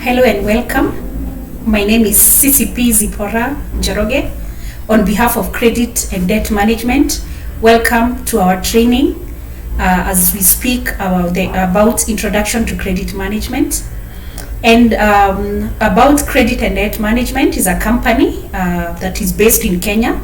Hello and welcome. My name is CCP Zipora Njoroge. On behalf of Credit and Debt Management, welcome to our training as we speak about Introduction to Credit Management. And about Credit and Debt Management is a company that is based in Kenya.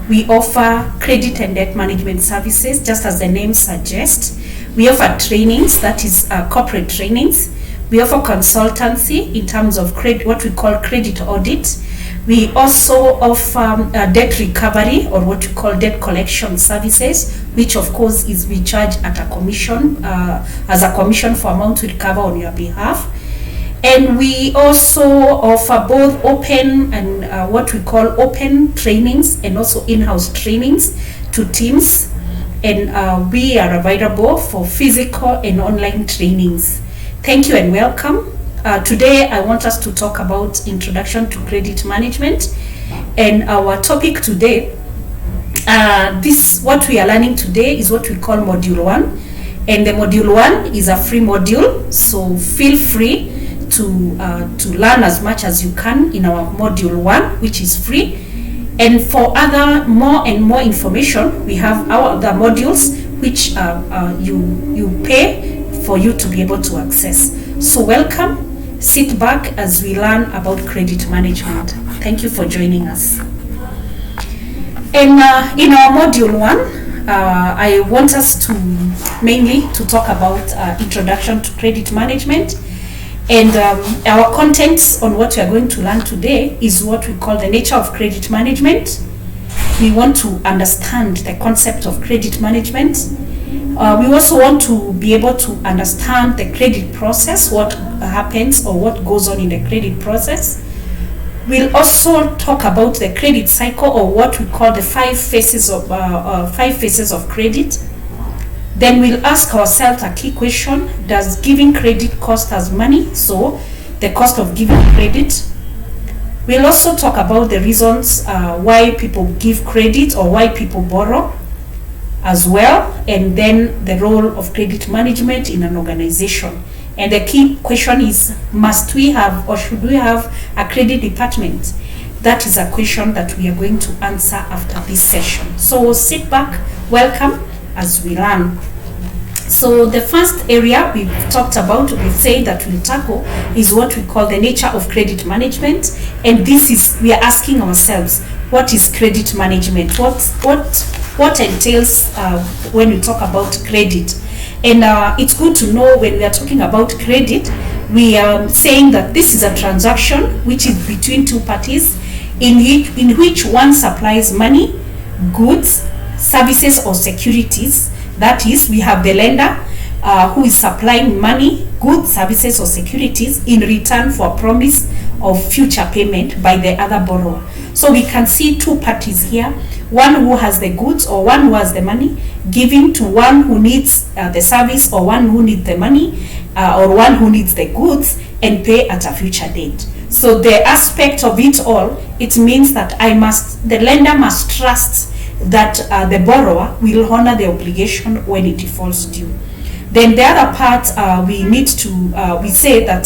We offer credit and debt management services, just as the name suggests. We offer trainings, that is corporate trainings. We offer consultancy in terms of what we call credit audit. We also offer debt recovery, or what we call debt collection services, which of course is we charge at a commission, as a commission for amount we recover on your behalf. And we also offer both open and what we call open trainings and also in-house trainings to teams. And we are available for physical and online trainings. Thank you and welcome. Today I want us to talk about Introduction to Credit Management. And our topic today, what we are learning today is what we call Module 1. And the Module 1 is a free module, so feel free to learn as much as you can in our Module 1, which is free. And for other more and more information, we have our other modules which you pay for you to be able to access. So welcome, sit back as we learn about credit management. Thank you for joining us. And in our Module 1, I want us to mainly talk about Introduction to Credit Management. And our contents on what we are going to learn today is what we call the nature of credit management. We want to understand the concept of credit management. We also want to be able to understand the credit process, what happens or what goes on in the credit process. We'll also talk about the credit cycle, or what we call the five phases of credit. Then we'll ask ourselves a key question: does giving credit cost us money? So the cost of giving credit. We'll also talk about the reasons why people give credit or why people borrow as well, and then the role of credit management in an organization. And the key question is, must we have or should we have a credit department? That is a question that we are going to answer after this session. So sit back, welcome as we learn. So the first area we've talked about, we say that we'll tackle, is what we call the nature of credit management. And this is, we are asking ourselves, what is credit management? What entails when we talk about credit? And it's good to know when we are talking about credit, we are saying that this is a transaction which is between two parties in which one supplies money, goods, services or securities. That is, we have the lender who is supplying money, goods, services or securities in return for a promise of future payment by the other borrower. So we can see two parties here, one who has the goods or one who has the money, giving to one who needs the service or one who needs the money or one who needs the goods, and pay at a future date. So the aspect of it all, it means that the lender must trust that the borrower will honor the obligation when it falls due. Then the other part, we say that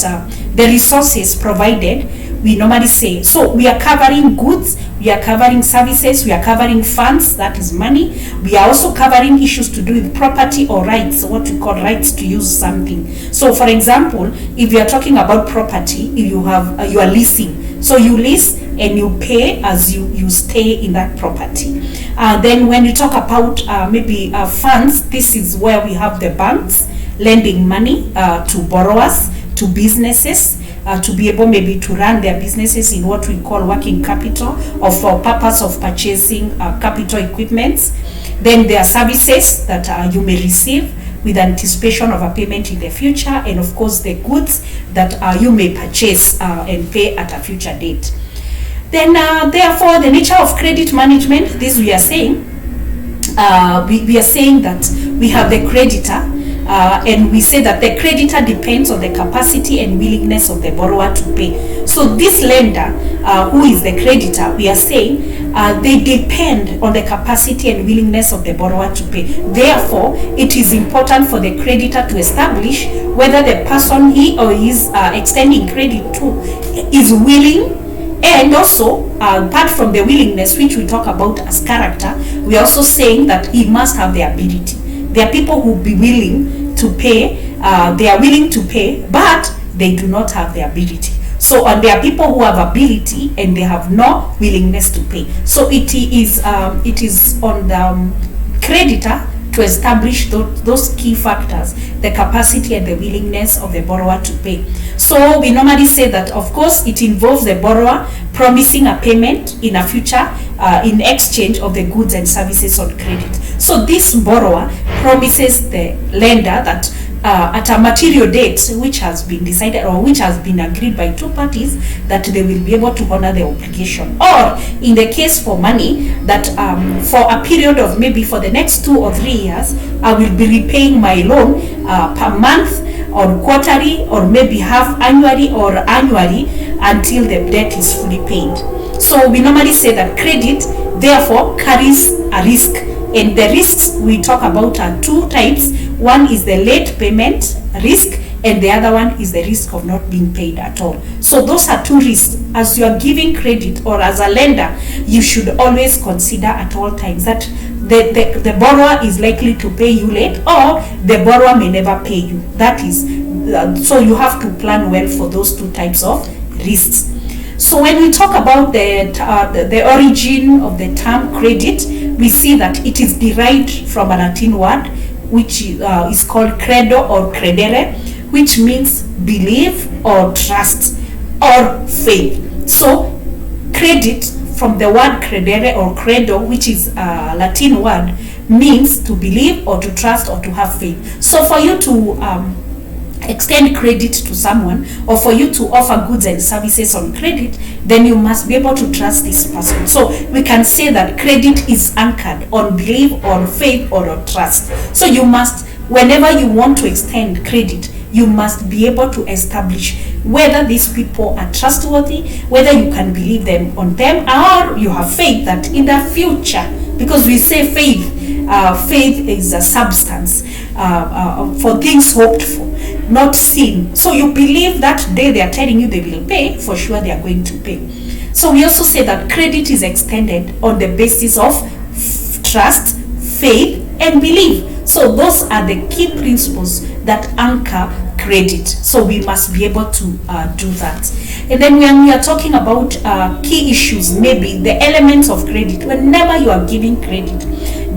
the resources provided, we normally say, so we are covering goods, we are covering services, we are covering funds, that is money. We are also covering issues to do with property or rights, what we call rights to use something. So for example, if you are talking about property, if you are leasing, so you lease and you pay as you stay in that property. Then when you talk about funds, this is where we have the banks lending money to borrowers, to businesses, to be able maybe to run their businesses in what we call working capital, or for purpose of purchasing capital equipments. Then there are services that you may receive with anticipation of a payment in the future, and of course the goods that you may purchase and pay at a future date. Then therefore the nature of credit management, this we are saying, we are saying that we have the creditor, and we say that the creditor depends on the capacity and willingness of the borrower to pay. So this lender, who is the creditor, we are saying they depend on the capacity and willingness of the borrower to pay. Therefore, it is important for the creditor to establish whether the person he or is extending credit to is willing. And also, apart from the willingness, which we talk about as character, we are also saying that he must have the ability. There are people who will be willing to pay, they are willing to pay, but they do not have the ability. So, and there are people who have ability and they have no willingness to pay. So it is on the creditor to establish those key factors, the capacity and the willingness of the borrower to pay. So we normally say that, of course, it involves the borrower promising a payment in a future in exchange of the goods and services on credit. So this borrower promises the lender that at a material date which has been decided or which has been agreed by two parties, that they will be able to honor the obligation. Or in the case for money, that for a period of maybe for the next 2 or 3 years, I will be repaying my loan per month or quarterly or maybe half annually or annually until the debt is fully paid. So we normally say that credit therefore carries a risk, and the risks we talk about are two types. One is the late payment risk, and the other one is the risk of not being paid at all. So those are two risks. As you are giving credit or as a lender, you should always consider at all times that the borrower is likely to pay you late, or the borrower may never pay you. That is, so you have to plan well for those two types of risks. So when we talk about the origin of the term credit, we see that it is derived from a Latin word which is called credo or credere, which means believe or trust or faith. So credit, from the word credere or credo, which is a Latin word, means to believe or to trust or to have faith. So for you to extend credit to someone, or for you to offer goods and services on credit, then you must be able to trust this person. So we can say that credit is anchored on belief, on faith, or on trust. So you must, whenever you want to extend credit, you must be able to establish whether these people are trustworthy, whether you can believe them on them, or you have faith that in the future, because we say faith is a substance for things hoped for, not seen. So you believe that day they are telling you they will pay, for sure they are going to pay. So we also say that credit is extended on the basis of trust, faith, and belief. So those are the key principles that anchor credit. So we must be able to do that. And then when we are talking about key issues, maybe the elements of credit, whenever you are giving credit,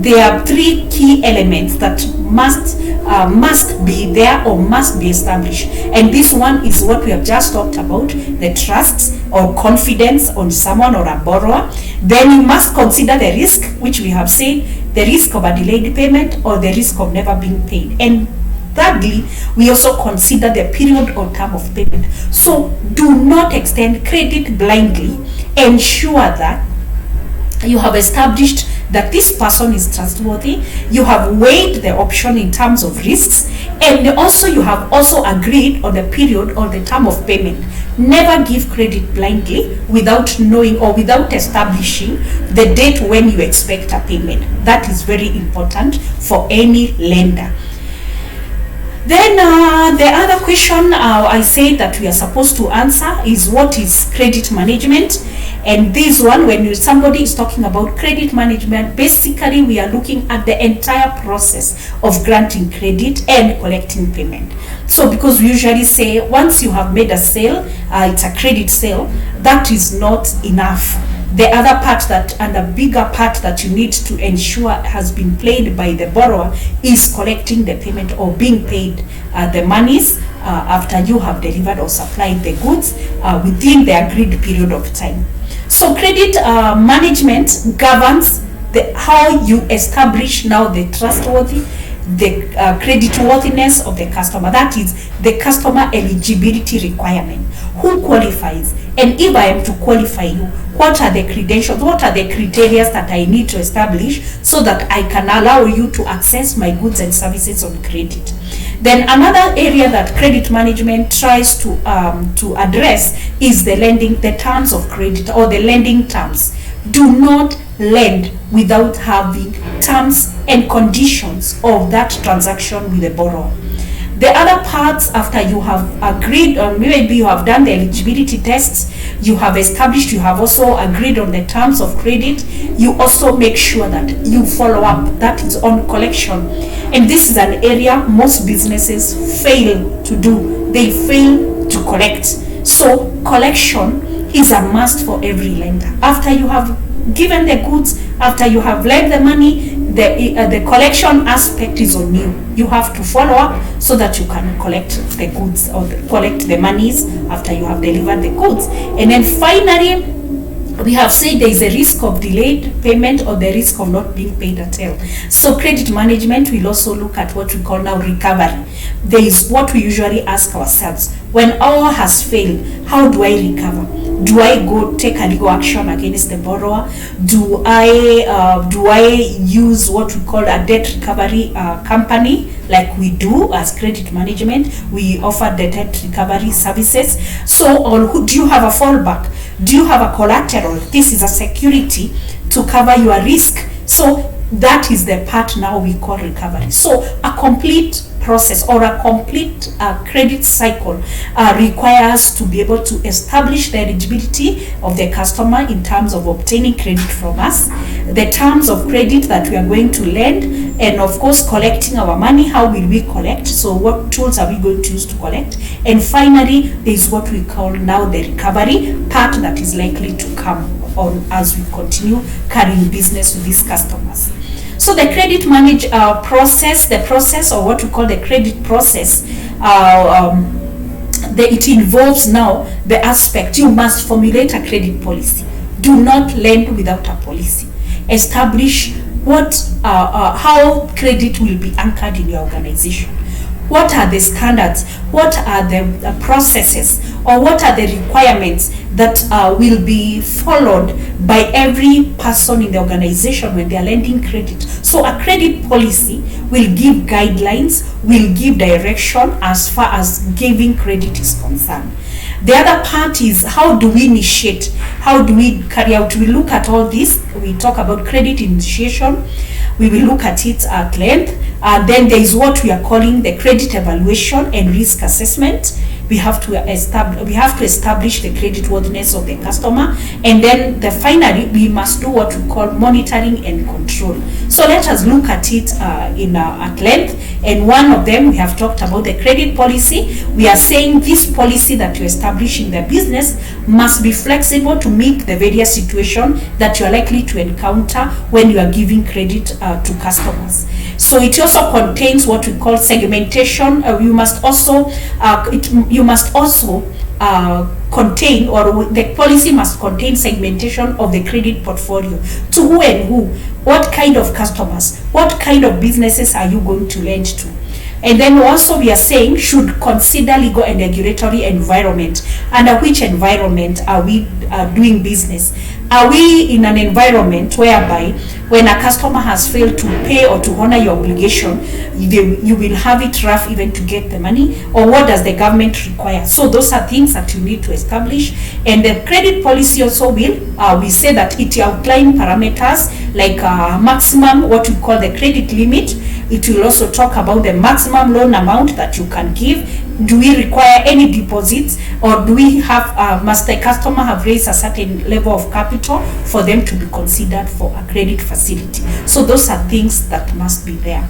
there are 3 key elements that must be there or must be established. And this one is what we have just talked about, the trust or confidence on someone or a borrower. Then you must consider the risk, which we have said, the risk of a delayed payment or the risk of never being paid. And thirdly, we also consider the period or term of payment. So do not extend credit blindly. Ensure that you have established that this person is trustworthy, you have weighed the option in terms of risks, and also you have also agreed on the period or the term of payment. Never give credit blindly without knowing or without establishing the date when you expect a payment. That is very important for any lender. Then the other question I say that we are supposed to answer is, what is credit management? And this one, when somebody is talking about credit management, basically we are looking at the entire process of granting credit and collecting payment. So because we usually say once you have made a sale, it's a credit sale, that is not enough. The other part that, and a bigger part that you need to ensure has been played by the borrower, is collecting the payment or being paid the monies after you have delivered or supplied the goods within the agreed period of time. So credit management governs how you establish now the trustworthy, the creditworthiness of the customer. That is the customer eligibility requirement. Who qualifies? And if I am to qualify you, what are the credentials? What are the criteria that I need to establish so that I can allow you to access my goods and services on credit? Then another area that credit management tries to address is the lending, the terms of credit or the lending terms. Do not lend without having terms and conditions of that transaction with the borrower. The other parts, after you have agreed, or maybe you have done the eligibility tests, you have established, you have also agreed on the terms of credit, you also make sure that you follow up, that is on collection. And this is an area most businesses fail to do. They fail to collect. So collection is a must for every lender. After you have given the goods, after you have lent the money, the collection aspect is on you. You have to follow up so that you can collect the goods or collect the monies after you have delivered the goods. And then finally, we have said there is a risk of delayed payment or the risk of not being paid at all. So credit management will also look at what we call now recovery. There is what we usually ask ourselves: when all has failed, how do I recover? Do I go take a legal action against the borrower? Do I use what we call a debt recovery company, like we do as credit management? We offer the debt recovery services. So, or do you have a fallback? Do you have a collateral? This is a security to cover your risk. So that is the part now we call recovery. So a complete process or a complete credit cycle requires to be able to establish the eligibility of the customer in terms of obtaining credit from us, the terms of credit that we are going to lend, and of course collecting our money. How will we collect? So what tools are we going to use to collect? And finally, there is what we call now the recovery part that is likely to come on as we continue carrying business with these customers. So the credit process, the process, or what we call the credit process, it involves now the aspect: you must formulate a credit policy. Do not lend without a policy. Establish how credit will be anchored in your organization. What are the standards? What are the processes, or what are the requirements that will be followed by every person in the organization when they are lending credit? So a credit policy will give guidelines, will give direction as far as giving credit is concerned. The other part is, how do we initiate? How do we carry out? We look at all this. We talk about credit initiation. We will look at it at length. Then there is what we are calling the credit evaluation and risk assessment. We have to establish the creditworthiness of the customer, and then finally we must do what we call monitoring and control. So let us look at it at length. And one of them, we have talked about the credit policy. We are saying this policy that you establish in the business must be flexible to meet the various situations that you are likely to encounter when you are giving credit to customers. So it also contains what we call segmentation. You must also contain, or the policy must contain segmentation of the credit portfolio. To who and who, what kind of customers, what kind of businesses are you going to lend to? And then also we are saying should consider legal and regulatory environment. Under which environment are we doing business? Are we in an environment whereby when a customer has failed to pay or to honor your obligation, you will have it rough even to get the money? Or what does the government require? So those are things that you need to establish. And the credit policy also will, we say that it outline parameters like maximum, what we call the credit limit. It will also talk about the maximum loan amount that you can give. Do we require any deposits, or do we have, must the customer have raised a certain level of capital for them to be considered for a credit facility? So those are things that must be there.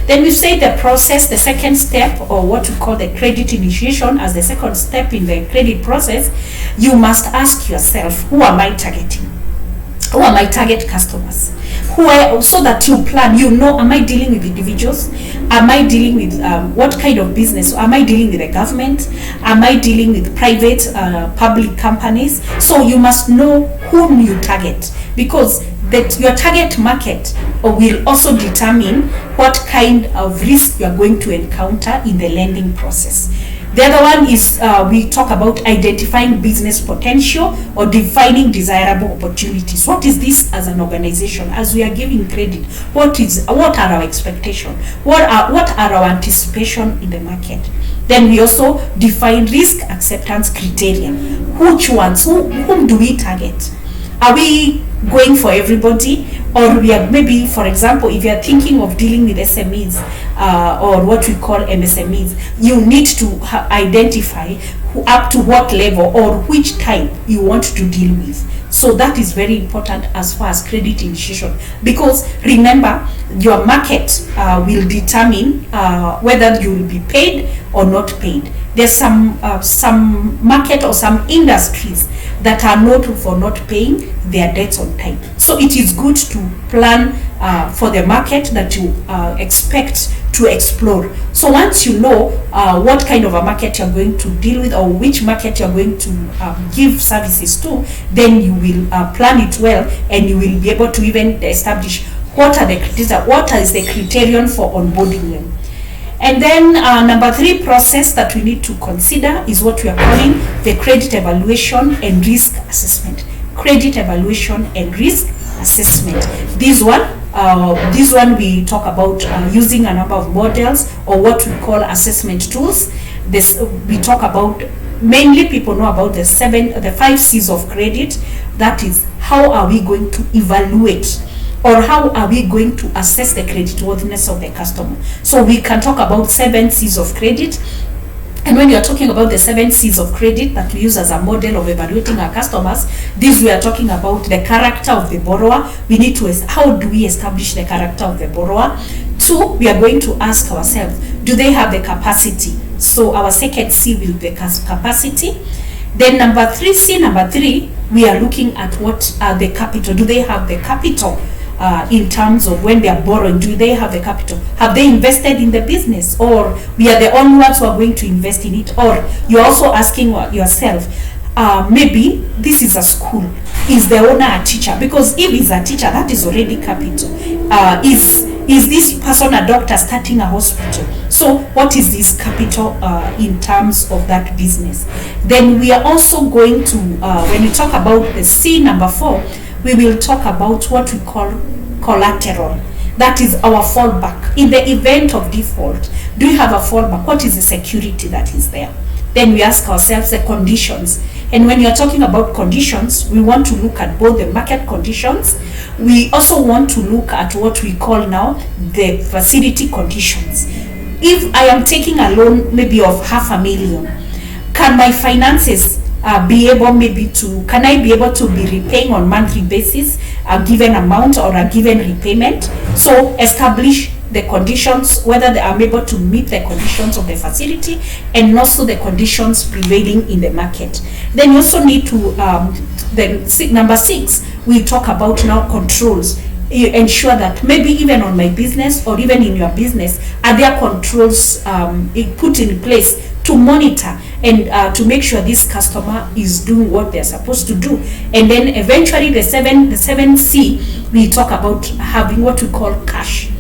Then we say the process, the second step, or what we call the credit initiation as the second step in the credit process. You must ask yourself, who am I targeting? Who are my target customers? So that you plan, am I dealing with individuals? Am I dealing with what kind of business? Am I dealing with the government? Am I dealing with private, public companies? So you must know whom you target, because that your target market will also determine what kind of risk you are going to encounter in the lending process. The other one is we talk about identifying business potential or defining desirable opportunities. What is this as an organization? As we are giving credit, what are our expectations? What are our anticipation in the market? Then we also define risk acceptance criteria. Which ones? Whom do we target? Are we going for everybody, or we are maybe, for example, if you are thinking of dealing with SMEs or what we call MSMEs, you need to identify up to what level or which type you want to deal with. So that is very important as far as credit initiation, because remember, your market will determine whether you will be paid or not paid. There's some market or some industries that are known for not paying their debts on time. So it is good to plan for the market that you expect to explore. So once you know what kind of a market you're going to deal with, or which market you're going to give services to, then you will plan it well, and you will be able to even establish what is the criterion for onboarding them. And then number 3 process that we need to consider is what we are calling the credit evaluation and risk assessment. Credit evaluation and risk assessment. This one we talk about using a number of models, or what we call assessment tools. This we talk about, mainly people know about the 5 C's of credit. That is, how are we going to evaluate, or how are we going to assess the creditworthiness of the customer? So we can talk about 7 C's of credit. And when you are talking about the 7 C's of credit that we use as a model of evaluating our customers, this we are talking about the character of the borrower. We need to, how do we establish the character of the borrower? 2, we are going to ask ourselves, do they have the capacity? So our second C will be capacity. Then number 3, we are looking at what are the capital. Do they have the capital? In terms of when they are borrowing, do they have the capital? Have they invested in the business, or we are the only ones who are going to invest in it? Or you're also asking yourself, maybe this is a school. Is the owner a teacher? Because if he's a teacher, that is already capital. Is this person a doctor starting a hospital? So what is this capital in terms of that business? Then we are also going to, when we talk about the C number 4, we will talk about what we call collateral. That is our fallback. In the event of default, do you have a fallback? What is the security that is there? Then we ask ourselves the conditions. And when you're talking about conditions, we want to look at both the market conditions. We also want to look at what we call now the facility conditions. If I am taking a loan maybe of $500,000, can my finances be able can I be able to be repaying on monthly basis a given amount or a given repayment? So establish the conditions, whether they are able to meet the conditions of the facility and also the conditions prevailing in the market. Then you also need to, number 6, we talk about now controls. You ensure that maybe even on my business or even in your business, are there controls put in place to monitor and to make sure this customer is doing what they're supposed to do. And then eventually the 7C, we talk about having what we call cash.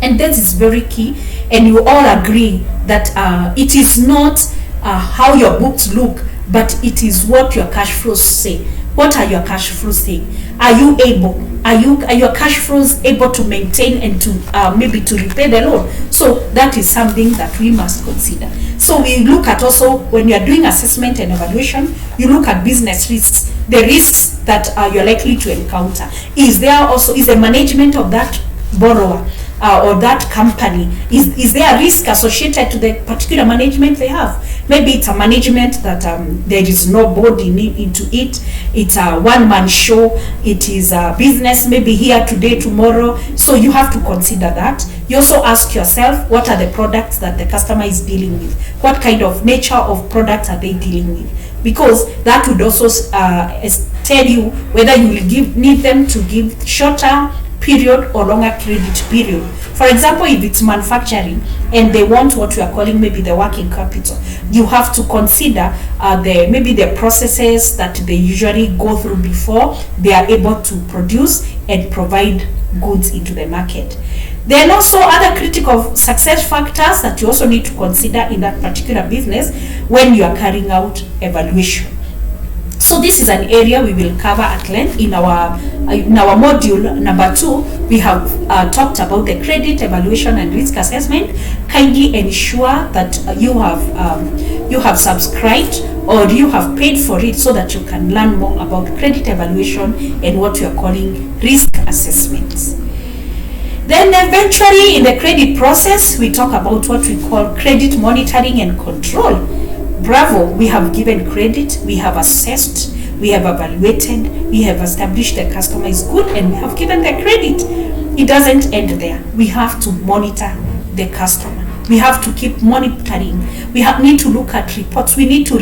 And that is very key, and you all agree that it is not how your books look, but it is what your cash flows say. What are your cash flows saying? Are your cash flows able to maintain and to maybe to repay the loan? So that is something that we must consider. So we look at also, when you are doing assessment and evaluation, you look at business risks, the risks that you're likely to encounter. Is the management of that borrower or that company, is there a risk associated to the particular management they have? Maybe it's a management that there is nobody into it. It's a one-man show. It is a business maybe here today, tomorrow. So you have to consider that. You also ask yourself, what are the products that the customer is dealing with? What kind of nature of products are they dealing with? Because that would also tell you whether you will need them to give shorter period or longer credit period. For example, if it's manufacturing and they want what we are calling maybe the working capital, you have to consider the processes that they usually go through before they are able to produce and provide goods into the market. Then also other critical success factors that you also need to consider in that particular business when you are carrying out evaluation. So this is an area we will cover at length in our module number 2. We have talked about the credit evaluation and risk assessment. Kindly ensure that you have subscribed or you have paid for it so that you can learn more about credit evaluation and what we are calling risk assessments. Then eventually in the credit process, we talk about what we call credit monitoring and control. Bravo, we have given credit, we have assessed, we have evaluated, we have established the customer is good, and we have given the credit. It doesn't end there. We have to monitor the customer. We have to keep monitoring. We need to look at reports. We need to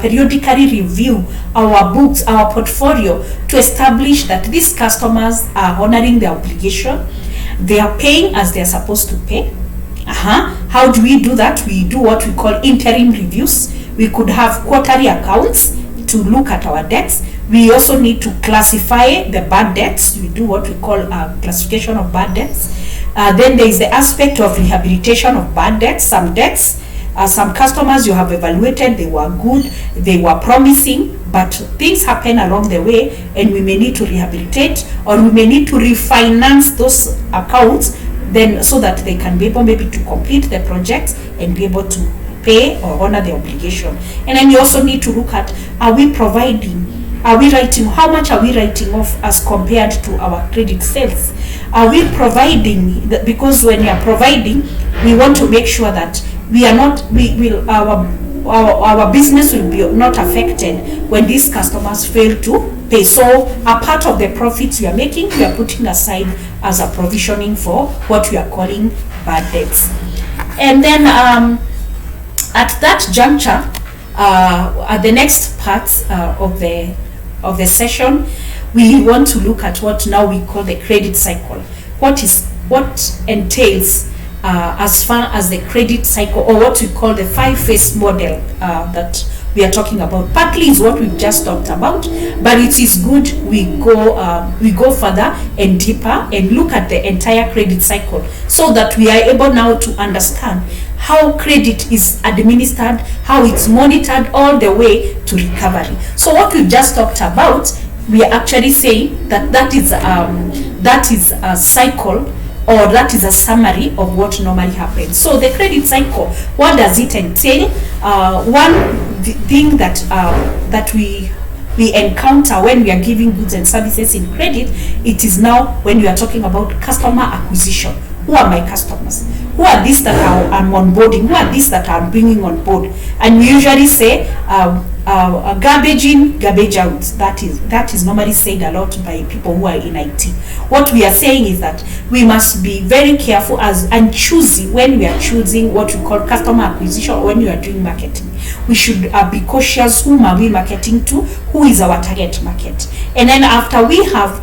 periodically review our books, our portfolio, to establish that these customers are honoring their obligation. They are paying as they are supposed to pay. How do we do that? We do what we call interim reviews. We could have quarterly accounts to look at our debts. We also need to classify the bad debts. We do what we call a classification of bad debts. Then there is the aspect of rehabilitation of bad debts. Some debts, some customers you have evaluated, they were good, they were promising, but things happen along the way and we may need to rehabilitate or we may need to refinance those accounts then so that they can be able maybe to complete the project and be able to pay or honor the obligation. And then you also need to look at, how much are we writing off as compared to our credit sales? Are we providing, because when we are providing, we want to make sure that we are not, our business will be not affected when these customers fail to pay. So a part of the profits we are making, we are putting aside as a provisioning for what we are calling bad debts. And then at that juncture, at the next part of the session, we want to look at what now we call the credit cycle. What entails as far as the credit cycle, or what we call the 5-phase model that we are talking about. Partly is what we've just talked about, but it is good we go further and deeper and look at the entire credit cycle so that we are able now to understand how credit is administered, how it's monitored all the way to recovery. So what we've just talked about, we are actually saying that is a cycle, or that is a summary of what normally happens. So the credit cycle, what does it entail? One thing that we encounter when we are giving goods and services in credit, it is now when we are talking about customer acquisition. Who are my customers? Who are these that I'm onboarding? Who are these that I'm bringing on board? And we usually say garbage in, garbage out. That is normally said a lot by people who are in IT. What we are saying is that we must be very careful and choosy when we are choosing what we call customer acquisition, or when we are doing marketing. We should be cautious. Whom are we marketing to? Who is our target market? And then after we have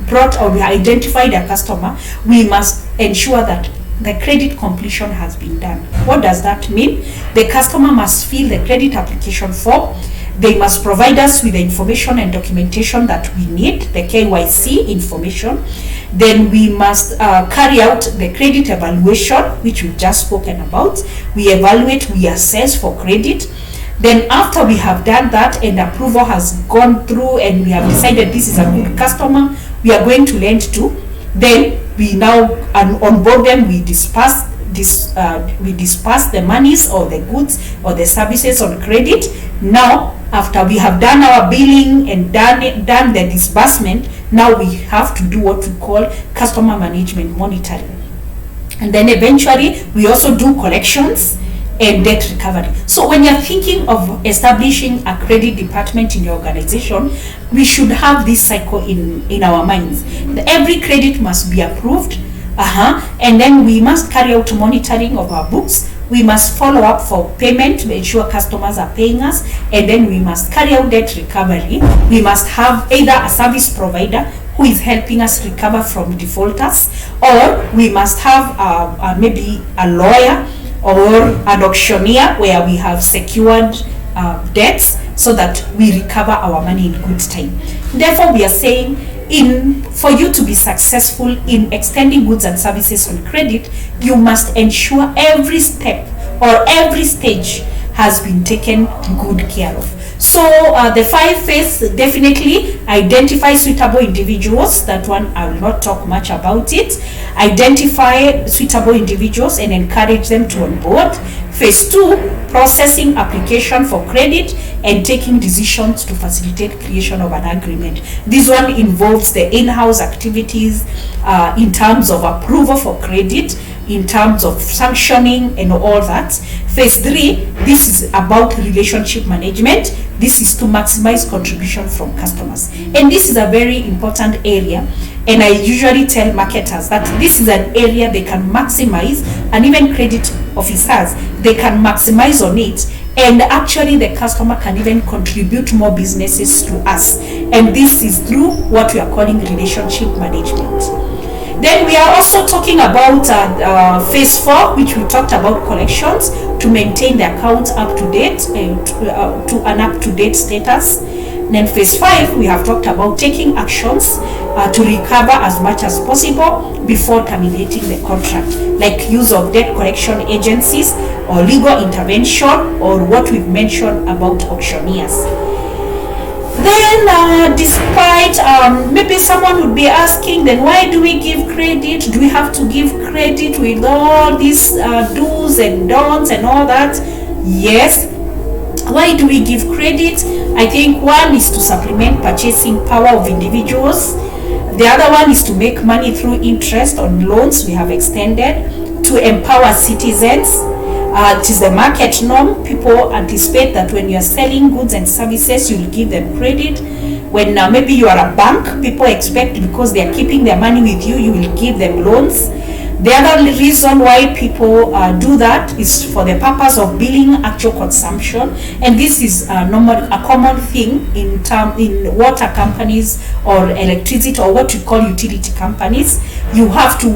brought or we identified a customer, we must ensure that the credit completion has been done. What does that mean? The customer must fill the credit application form. They must provide us with the information and documentation that we need, the KYC information. Then we must carry out the credit evaluation, which we've just spoken about. We evaluate, we assess for credit. Then after we have done that and approval has gone through and we have decided this is a good customer we are going to lend to, then we now onboard them, we disperse the monies or the goods or the services on credit. Now, after we have done our billing and done the disbursement, now we have to do what we call customer management monitoring. And then eventually, we also do collections and debt recovery. So when you're thinking of establishing a credit department in your organization, we should have this cycle in our minds. Every credit must be approved, and then we must carry out monitoring of our books. We must follow up for payment to ensure customers are paying us, and then we must carry out debt recovery. We must have either a service provider who is helping us recover from defaulters, or we must have maybe a lawyer or an auctioneer where we have secured debts so that we recover our money in good time. Therefore, we are saying for you to be successful in extending goods and services on credit, you must ensure every step or every stage has been taken good care of. So the 5 phases, definitely identify suitable individuals. That one I will not talk much about it. Identify suitable individuals and encourage them to onboard. Phase 2, processing application for credit and taking decisions to facilitate creation of an agreement. This one involves the in-house activities in terms of approval for credit, in terms of sanctioning and all that. Phase 3, this is about relationship management. This is to maximize contribution from customers. And this is a very important area. And I usually tell marketers that this is an area they can maximize, and even credit officers, they can maximize on it. And actually the customer can even contribute more businesses to us. And this is through what we are calling relationship management. Then we are also talking about phase 4, which we talked about collections, to maintain the accounts up to date and to an up-to-date status. Then phase 5, we have talked about taking actions to recover as much as possible before terminating the contract, like use of debt collection agencies or legal intervention, or what we've mentioned about auctioneers. Then despite maybe someone would be asking, then why do we give credit? Do we have to give credit with all these do's and don'ts and all that? Yes. Why do we give credit? I think one is to supplement purchasing power of individuals. The other one is to make money through interest on loans we have extended, to empower citizens. It is the market norm. People anticipate that when you are selling goods and services, you will give them credit. When maybe you are a bank, people expect, because they are keeping their money with you, you will give them loans. The other reason why people do that is for the purpose of billing actual consumption, and this is a common thing in water companies or electricity, or what we call utility companies. You have to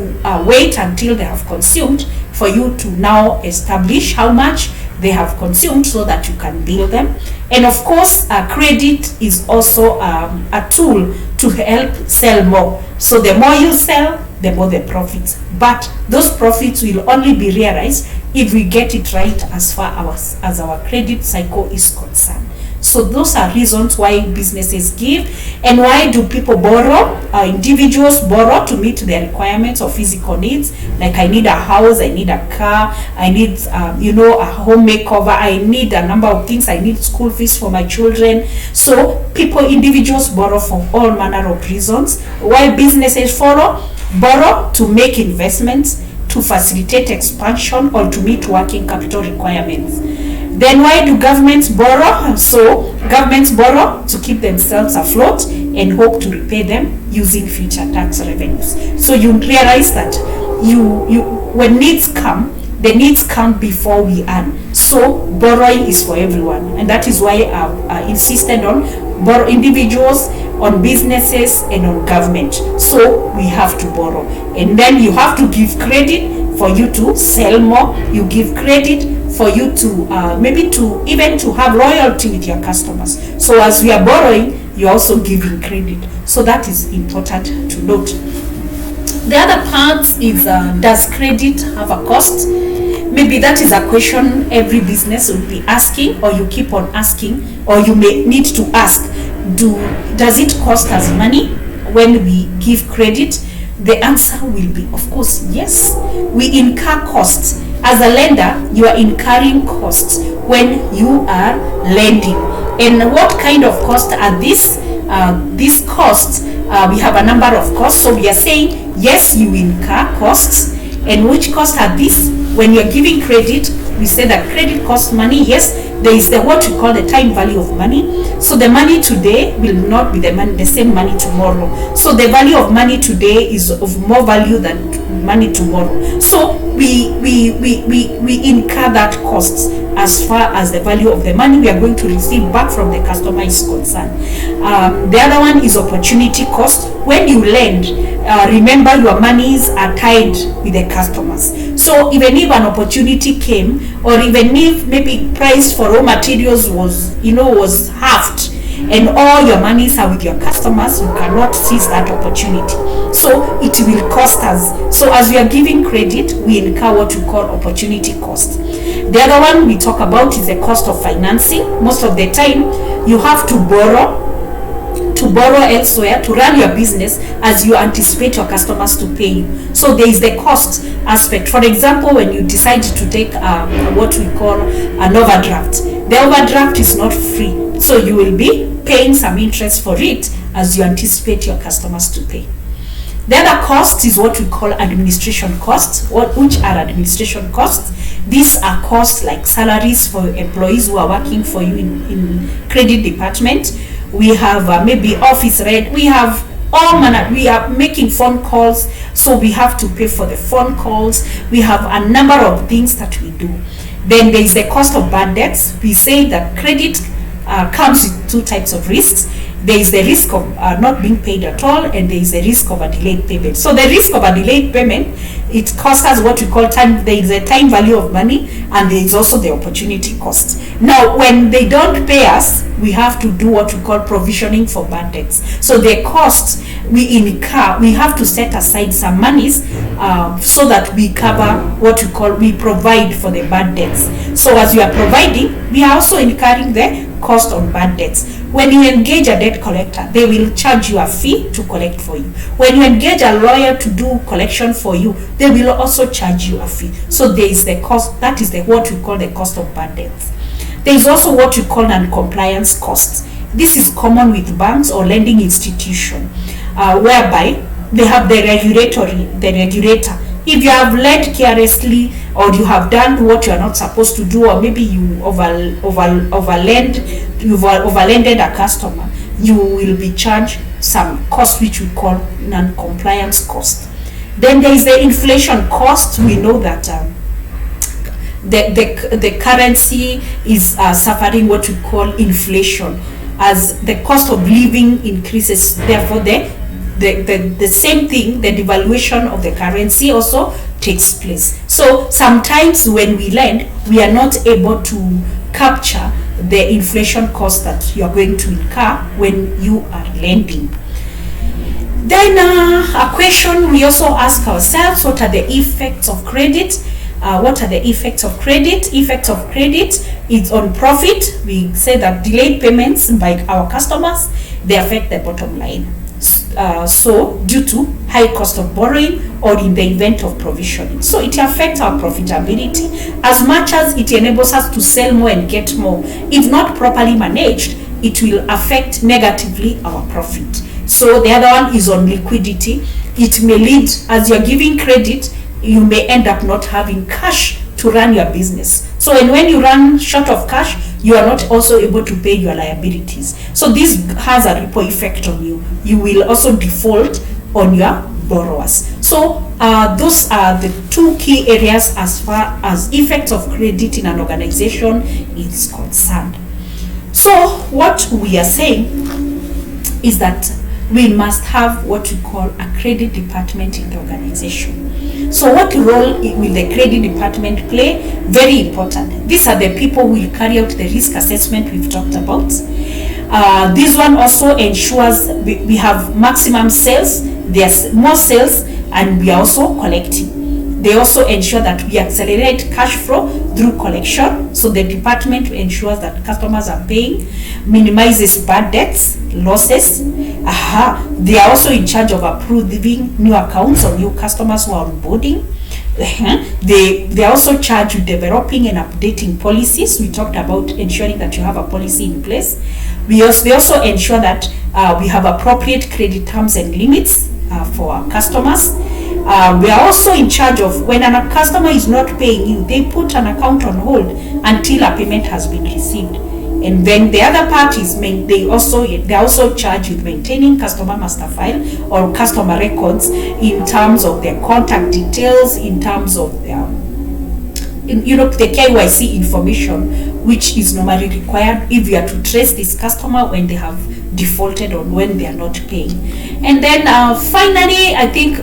wait until they have consumed for you to now establish how much they have consumed so that you can bill them. And of course, credit is also a tool to help sell more. So the more you sell, the more the profits. But those profits will only be realized if we get it right as far as our credit cycle is concerned. So those are reasons why businesses give. And why do people borrow? Individuals borrow to meet their requirements of physical needs. Like, I need a house, I need a car, I need a home makeover, I need a number of things, I need school fees for my children. So individuals borrow for all manner of reasons. Why businesses borrow to make investments, to facilitate expansion, or to meet working capital requirements. Then why do governments borrow? So governments borrow to keep themselves afloat and hope to repay them using future tax revenues. So you realize that when needs come, the needs come before we earn. So borrowing is for everyone, and that is why I insisted on borrow individuals, on businesses, and on government. So we have to borrow, and then you have to give credit for you to sell more. You give credit for you to maybe to even to have loyalty with your customers. So as we are borrowing, you're also giving credit. So that is important to note. The other part is, does credit have a cost? Maybe that is a question every business will be asking, or you keep on asking, or you may need to ask. Does it cost us money when we give credit? The answer will be, of course, yes. We incur costs. As a lender, you are incurring costs when you are lending. And what kind of costs are these? These costs, we have a number of costs. So we are saying, yes, you incur costs. And which costs are these? When you're giving credit, we say that credit costs money. Yes, there is what we call the time value of money. So the money today will not be the same money tomorrow. So the value of money today is of more value than money tomorrow. So we incur that costs as far as the value of the money we are going to receive back from the customer is concerned. The other one is opportunity cost. When you lend, remember your monies are tied with the customers. So even if an opportunity came, or even if maybe price for raw materials was halved, and all your monies are with your customers, you cannot seize that opportunity. So it will cost us. So as we are giving credit, we incur what we call opportunity cost. The other one we talk about is the cost of financing. Most of the time, you have to borrow elsewhere to run your business as you anticipate your customers to pay you. So there is the cost aspect. For example, when you decide to take what we call an overdraft, the overdraft is not free. So you will be paying some interest for it as you anticipate your customers to pay. The other cost is what we call administration costs. Which are administration costs? These are costs like salaries for employees who are working for you in credit department. We have maybe office rent. We have all manner. We are making phone calls, so we have to pay for the phone calls. We have a number of things that we do. Then there is the cost of bad debts. We say that credit comes with two types of risks. There is the risk of not being paid at all, and there is the risk of a delayed payment. So the risk of a delayed payment, it costs us what we call time. There is a time value of money, and there is also the opportunity cost. Now, when they don't pay us, we have to do what we call provisioning for bad debts. So the costs we incur, we have to set aside some monies so that we cover what we provide for the bad debts. So as you are providing, we are also incurring the cost on bad debts. When you engage a debt collector, they will charge you a fee to collect for you. When you engage a lawyer to do collection for you, they will also charge you a fee. So there is the cost, that is what we call the cost of bad debts. There is also what we call non-compliance costs. This is common with banks or lending institution, whereby they have the regulator. If you have lent carelessly, or you have done what you are not supposed to do, or maybe you you've overlended a customer, you will be charged some cost which we call non-compliance cost. Then there is the inflation cost. We know that the currency is suffering what we call inflation as the cost of living increases. Therefore, the same thing, the devaluation of the currency also takes place. So sometimes when we lend, we are not able to capture the inflation cost that you are going to incur when you are lending. Then a question we also ask ourselves: what are the effects of credit? What are the effects of credit? Effects of credit is on profit. We say that delayed payments by our customers, they affect the bottom line. So due to high cost of borrowing, or in the event of provisioning. So it affects our profitability as much as it enables us to sell more and get more. If not properly managed, it will affect negatively our profit. So the other one is on liquidity. It may lead, as you're giving credit, you may end up not having cash to run your business. So when you run short of cash, you are not also able to pay your liabilities. So this has a ripple effect on you. You will also default on your borrowers. So those are the two key areas as far as effects of credit in an organization is concerned. So what we are saying is that we must have what we call a credit department in the organization. So what role will the credit department play? Very important. These are the people who will carry out the risk assessment we've talked about. This one also ensures we have maximum sales, there's more sales, and we are also collecting. They also ensure that we accelerate cash flow through collection. So the department ensures that customers are paying, minimizes bad debts, losses. They are also in charge of approving new accounts or new customers who are onboarding. They are also charged with developing and updating policies. We talked about ensuring that you have a policy in place. They also ensure that we have appropriate credit terms and limits for our customers. We are also in charge of when a customer is not paying you, they put an account on hold until a payment has been received. And then the other parties, they are also charged with maintaining customer master file or customer records in terms of their contact details, in terms of their the KYC information which is normally required if you are to trace this customer when they have defaulted or when they are not paying. And then finally, I think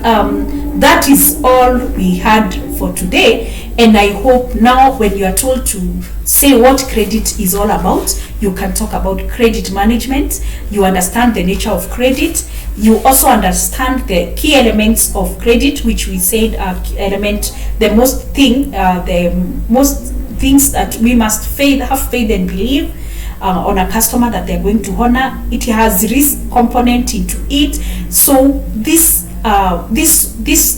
that is all we had for today. And I hope now when you are told to say what credit is all about, you can talk about credit management, you understand the nature of credit, you also understand the key elements of credit, which we said are the most things that we must have faith and believe on a customer that they're going to honor. It has risk component into it. So this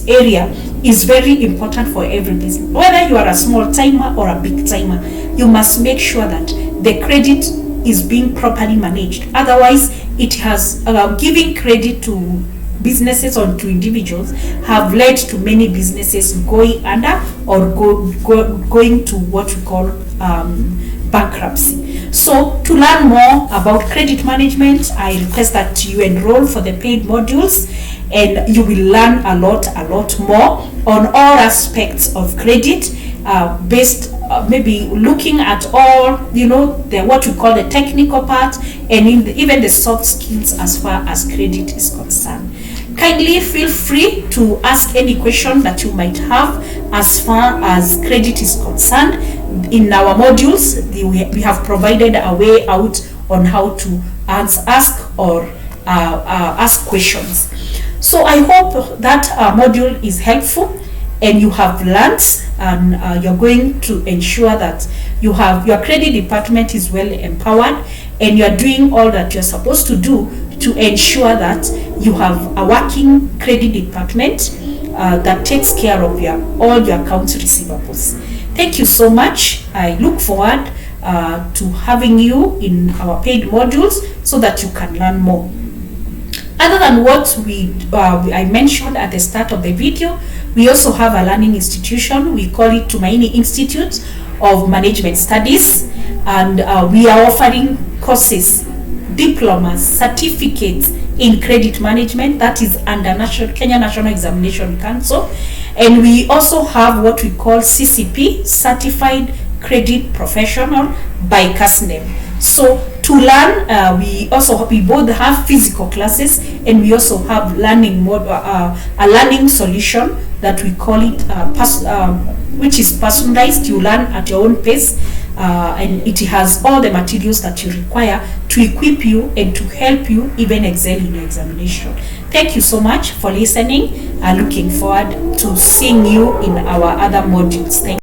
area is very important for every business. Whether you are a small timer or a big timer, you must make sure that the credit is being properly managed. Otherwise, it has giving credit to businesses or to individuals have led to many businesses going under or going to what we call bankruptcy. So to learn more about credit management, I request that you enroll for the paid modules, and you will learn a lot more on all aspects of credit, based maybe looking at all the what we call the technical part, and even the soft skills as far as credit is concerned. Kindly feel free to ask any question that you might have as far as credit is concerned. In our modules, we have provided a way out on how to ask or ask questions. So I hope that module is helpful and you have learned, and you're going to ensure that your credit department is well empowered, and you're doing all that you're supposed to do to ensure that you have a working credit department that takes care of all your accounts receivables. Thank you so much. I look forward to having you in our paid modules so that you can learn more. Other than what I mentioned at the start of the video, we also have a learning institution. We call it Tumaini Institute of Management Studies, and we are offering courses, diplomas, certificates in credit management that is under Kenya National Examination Council. And we also have what we call CCP, Certified Credit Professional by CASNEB. So to learn, we both have physical classes, and we also have a learning solution that we call it which is personalized. You learn at your own pace, and it has all the materials that you require to equip you and to help you even excel in your examination. Thank you so much for listening. I'm looking forward to seeing you in our other modules. Thank you.